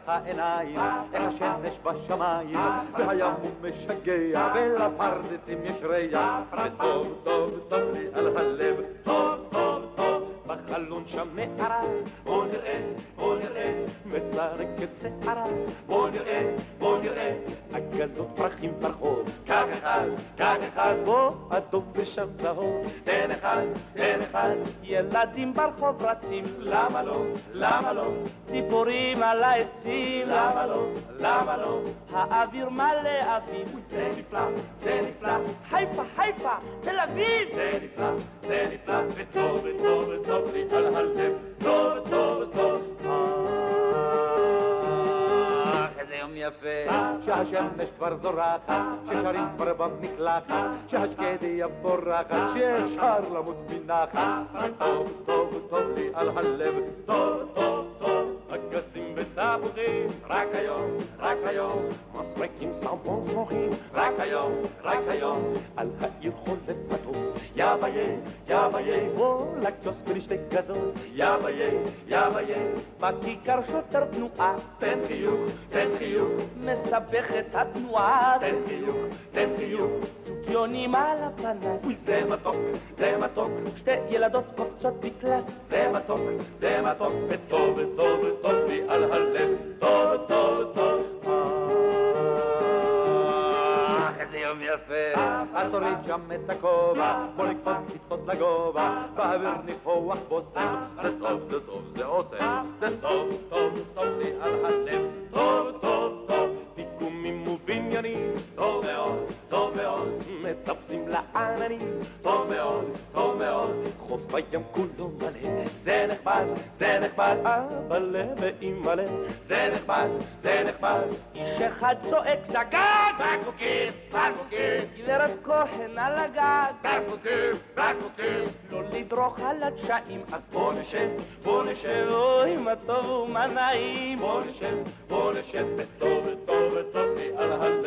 העיניים, איך השמש בשמיים, והים הוא משגע, ולפרדסים יש ריח, וטוב, טוב, טוב לי על הלב, טוב, טוב, טוב, בחלון שם מערה, בוא נראה, בוא נראה, מסרקת שערה, בוא נראה, בוא נראה, עגלות פרחים ברחוב, קח אחד, בוא, אדום ושם צהוב, תן אחד, ילדים ברחוב רצים, למה לא, למה לא, ציפורים על העצים, למה לא, למה לא, האוויר מלא אביב, זה נפלא, זה נפלא, חיפה, תל אביב, זה נפלא, זה נפלא, וטוב, וטוב, וטוב לי על הלב, טוב, טוב, טוב, איזה יום יפה, שהשמש כבר זורחת, ששרים כבר במקלחת, שהשקדיה בורחת, שאפשר למות מנחת, טוב, טוב, טוב לי על הלב, טוב, טוב, טוב, אגסים ותפוחים, רק היום, מסרקים סמפון סמוכים, רק היום, על העיר חולף מטוס, יא ביי, בוא לקיוסק ונשתה גזוז, יא ביי, בכיכר שוטר תנועה, תן חיוך, מסבך את התנועה, תן חיוך, סוגיונים על הפנס, אוי זה מתוק, שתי ילדות קופצות בקלאס, זה מתוק, וטוב, וטוב, וטוב לי על הלב, טוב, טוב, טוב, איזה יום יפה, את תוריד שם את הכובע, בוא נקפוץ קפיצות לגובה, באוויר ניחוח בושם, זה טוב, זה טוב, זה עושה, זה טוב, טוב, טוב לי על הלב, טוב, טוב, טוב, פיגומים ובניינים, טוב מאוד, טוב מאוד, מטפסים לעננים, טוב מאוד, טוב מאוד, חוף הים כולו מלא, זה נחמד, אבל ואימא'לה, זה נחמד, איש אחד צועק זגג, בקבוקים, גברת כהן על הגג, בקבוקים, לא לדרוך על הדשאים, אז בוא נשב, אוי מה טוב ומה נעים, בוא נשב, וטוב, וטוב, וטוב לי על הלב.